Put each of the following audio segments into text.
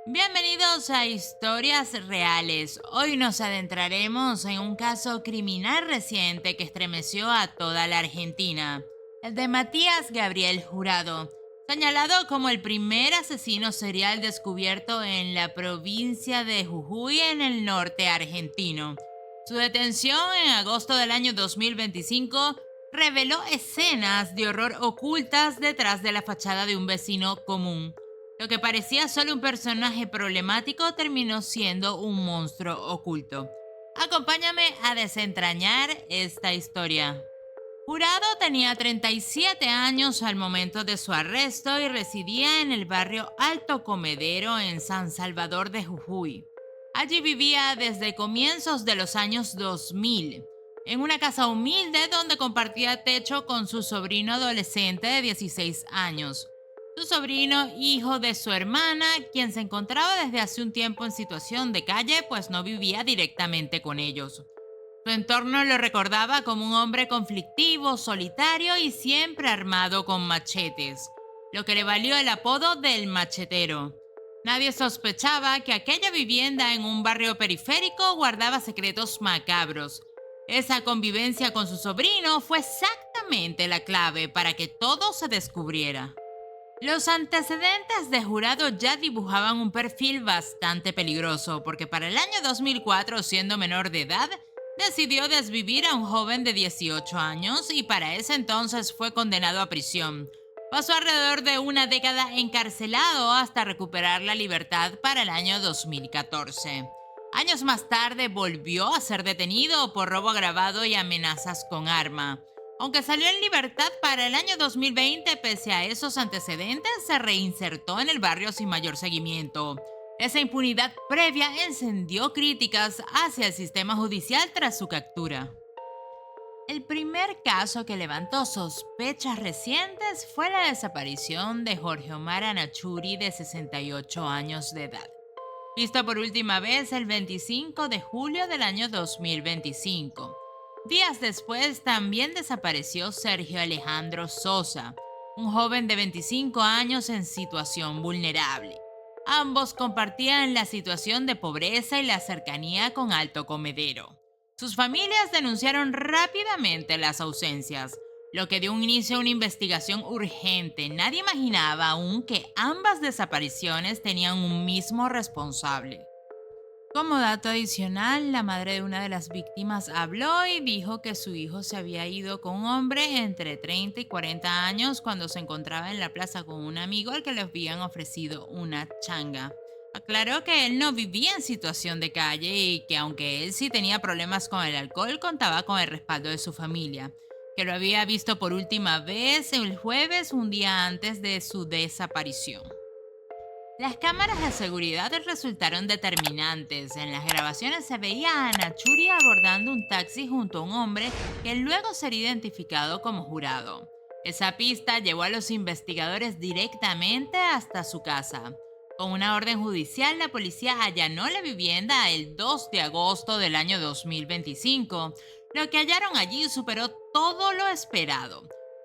Bienvenidos a Historias Reales. Hoy nos adentraremos en un caso criminal reciente que estremeció a toda la Argentina. El de Matías Gabriel Jurado, señalado como el primer asesino serial descubierto en la provincia de Jujuy en el norte argentino. Su detención en agosto del año 2025 reveló escenas de horror ocultas detrás de la fachada de un vecino común. Lo que parecía solo un personaje problemático terminó siendo un monstruo oculto. Acompáñame a desentrañar esta historia. Jurado tenía 37 años al momento de su arresto y residía en el barrio Alto Comedero en San Salvador de Jujuy. Allí vivía desde comienzos de los años 2000, en una casa humilde donde compartía techo con su sobrino adolescente de 16 años. Su sobrino, hijo de su hermana, quien se encontraba desde hace un tiempo en situación de calle, pues no vivía directamente con ellos. Su entorno lo recordaba como un hombre conflictivo, solitario y siempre armado con machetes, lo que le valió el apodo del machetero. Nadie sospechaba que aquella vivienda en un barrio periférico guardaba secretos macabros. Esa convivencia con su sobrino fue exactamente la clave para que todo se descubriera. Los antecedentes de Jurado ya dibujaban un perfil bastante peligroso, porque para el año 2004, siendo menor de edad, decidió desvivir a un joven de 18 años y para ese entonces fue condenado a prisión. Pasó alrededor de una década encarcelado hasta recuperar la libertad para el año 2014. Años más tarde volvió a ser detenido por robo agravado y amenazas con arma. Aunque salió en libertad para el año 2020, pese a esos antecedentes, se reinsertó en el barrio sin mayor seguimiento. Esa impunidad previa encendió críticas hacia el sistema judicial tras su captura. El primer caso que levantó sospechas recientes fue la desaparición de Jorge Omar Anachuri, de 68 años de edad. Visto por última vez el 25 de julio del año 2025. Días después también desapareció Sergio Alejandro Sosa, un joven de 25 años en situación vulnerable. Ambos compartían la situación de pobreza y la cercanía con Alto Comedero. Sus familias denunciaron rápidamente las ausencias, lo que dio un inicio a una investigación urgente. Nadie imaginaba aún que ambas desapariciones tenían un mismo responsable. Como dato adicional, la madre de una de las víctimas habló y dijo que su hijo se había ido con un hombre entre 30 y 40 años cuando se encontraba en la plaza con un amigo al que le habían ofrecido una changa. Aclaró que él no vivía en situación de calle y que aunque él sí tenía problemas con el alcohol, contaba con el respaldo de su familia, que lo había visto por última vez el jueves, un día antes de su desaparición. Las cámaras de seguridad resultaron determinantes. En las grabaciones se veía a Anachuri abordando un taxi junto a un hombre que luego sería identificado como Jurado. Esa pista llevó a los investigadores directamente hasta su casa. Con una orden judicial, la policía allanó la vivienda el 2 de agosto del año 2025. Lo que hallaron allí superó todo lo esperado.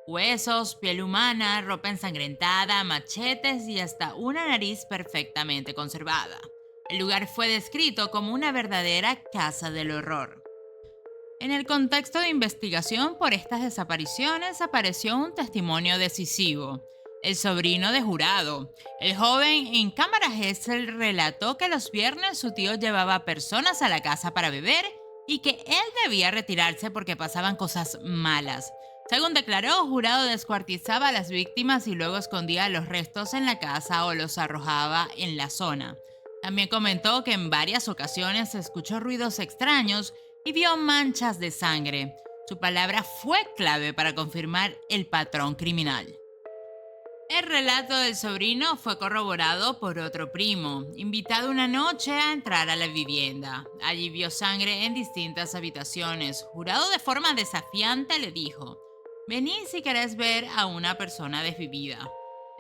Huesos, piel humana, ropa ensangrentada, machetes y hasta una nariz perfectamente conservada. El lugar fue descrito como una verdadera casa del horror. En el contexto de investigación por estas desapariciones apareció un testimonio decisivo. El sobrino de Jurado. El joven en cámara Gesell relató que los viernes su tío llevaba personas a la casa para beber y que él debía retirarse porque pasaban cosas malas. Según declaró, Jurado descuartizaba a las víctimas y luego escondía los restos en la casa o los arrojaba en la zona. También comentó que en varias ocasiones escuchó ruidos extraños y vio manchas de sangre. Su palabra fue clave para confirmar el patrón criminal. El relato del sobrino fue corroborado por otro primo, invitado una noche a entrar a la vivienda. Allí vio sangre en distintas habitaciones. Jurado de forma desafiante le dijo: "Vení si querés ver a una persona desvivida".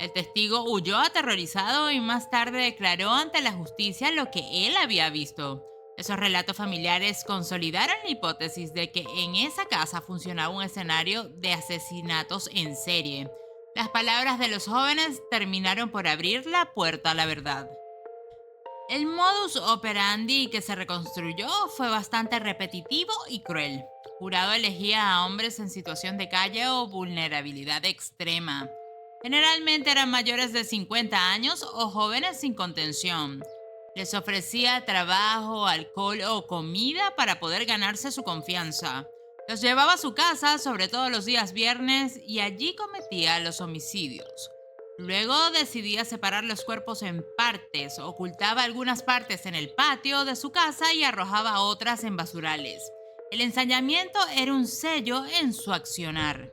El testigo huyó aterrorizado y más tarde declaró ante la justicia lo que él había visto. Esos relatos familiares consolidaron la hipótesis de que en esa casa funcionaba un escenario de asesinatos en serie. Las palabras de los jóvenes terminaron por abrir la puerta a la verdad. El modus operandi que se reconstruyó fue bastante repetitivo y cruel. Jurado elegía a hombres en situación de calle o vulnerabilidad extrema. Generalmente eran mayores de 50 años o jóvenes sin contención. Les ofrecía trabajo, alcohol o comida para poder ganarse su confianza. Los llevaba a su casa, sobre todo los días viernes, y allí cometía los homicidios. Luego decidía separar los cuerpos en partes, ocultaba algunas partes en el patio de su casa y arrojaba otras en basurales. El ensañamiento era un sello en su accionar.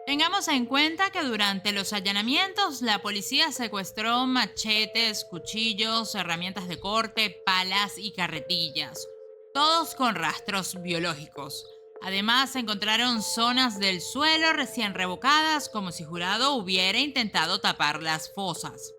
Tengamos en cuenta que durante los allanamientos la policía secuestró machetes, cuchillos, herramientas de corte, palas y carretillas, todos con rastros biológicos. Además, se encontraron zonas del suelo recién revocadas como si Jurado hubiera intentado tapar las fosas.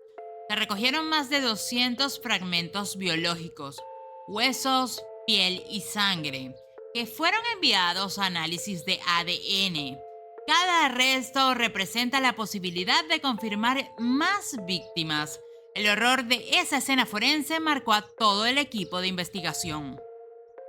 Se recogieron más de 200 fragmentos biológicos, huesos, piel y sangre, que fueron enviados a análisis de ADN. Cada arresto representa la posibilidad de confirmar más víctimas. El horror de esa escena forense marcó a todo el equipo de investigación.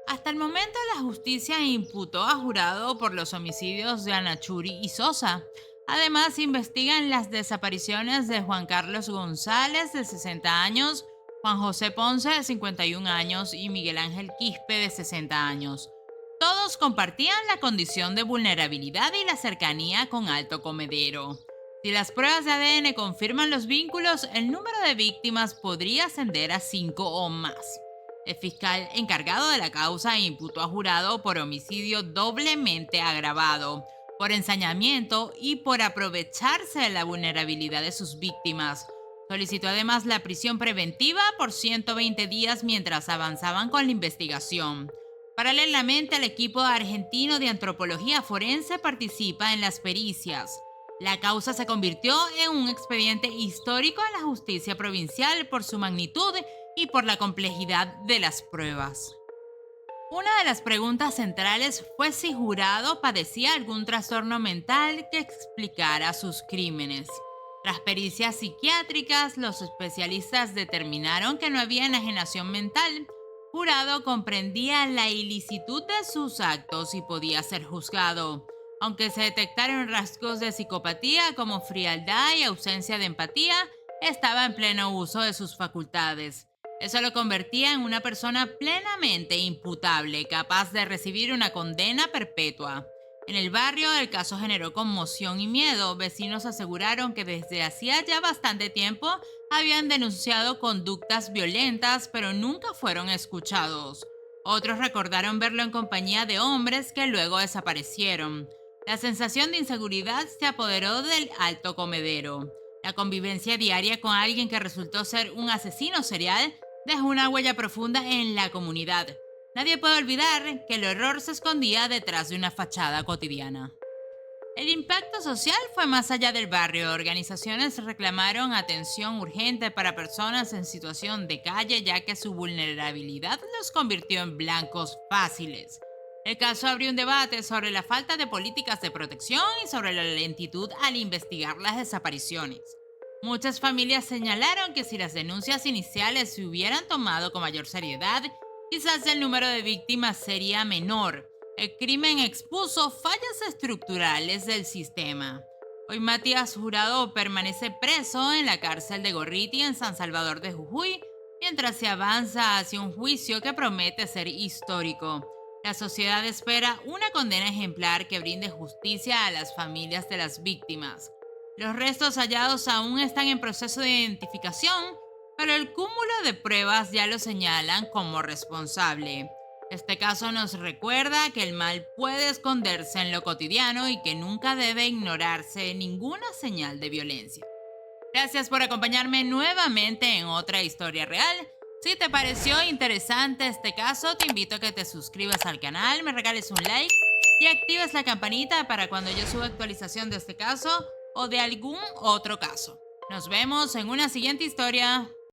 Hasta el momento, la justicia imputó a Jurado por los homicidios de Anachuri y Sosa. Además, investigan las desapariciones de Juan Carlos González, de 60 años, Juan José Ponce, de 51 años, y Miguel Ángel Quispe, de 60 años. Todos compartían la condición de vulnerabilidad y la cercanía con Alto Comedero. Si las pruebas de ADN confirman los vínculos, el número de víctimas podría ascender a 5 o más. El fiscal encargado de la causa imputó a Jurado por homicidio doblemente agravado, por ensañamiento y por aprovecharse de la vulnerabilidad de sus víctimas. Solicitó además la prisión preventiva por 120 días mientras avanzaban con la investigación. Paralelamente, el equipo argentino de antropología forense participa en las pericias. La causa se convirtió en un expediente histórico en la justicia provincial por su magnitud y por la complejidad de las pruebas. Una de las preguntas centrales fue si Jurado padecía algún trastorno mental que explicara sus crímenes. Tras pericias psiquiátricas, los especialistas determinaron que no había enajenación mental. Jurado comprendía la ilicitud de sus actos y podía ser juzgado. Aunque se detectaron rasgos de psicopatía como frialdad y ausencia de empatía, estaba en pleno uso de sus facultades. Eso lo convertía en una persona plenamente imputable, capaz de recibir una condena perpetua. En el barrio, el caso generó conmoción y miedo. Vecinos aseguraron que desde hacía ya bastante tiempo habían denunciado conductas violentas, pero nunca fueron escuchados. Otros recordaron verlo en compañía de hombres que luego desaparecieron. La sensación de inseguridad se apoderó del Alto Comedero. La convivencia diaria con alguien que resultó ser un asesino serial dejó una huella profunda en la comunidad. Nadie puede olvidar que el horror se escondía detrás de una fachada cotidiana. El impacto social fue más allá del barrio. Organizaciones reclamaron atención urgente para personas en situación de calle, ya que su vulnerabilidad los convirtió en blancos fáciles. El caso abrió un debate sobre la falta de políticas de protección y sobre la lentitud al investigar las desapariciones. Muchas familias señalaron que si las denuncias iniciales se hubieran tomado con mayor seriedad, quizás el número de víctimas sería menor. El crimen expuso fallas estructurales del sistema. Hoy Matías Jurado permanece preso en la cárcel de Gorriti en San Salvador de Jujuy, mientras se avanza hacia un juicio que promete ser histórico. La sociedad espera una condena ejemplar que brinde justicia a las familias de las víctimas. Los restos hallados aún están en proceso de identificación, pero el cúmulo de pruebas ya lo señalan como responsable. Este caso nos recuerda que el mal puede esconderse en lo cotidiano y que nunca debe ignorarse ninguna señal de violencia. Gracias por acompañarme nuevamente en otra historia real. Si te pareció interesante este caso, te invito a que te suscribas al canal, me regales un like y actives la campanita para cuando yo suba actualización de este caso o de algún otro caso. Nos vemos en una siguiente historia.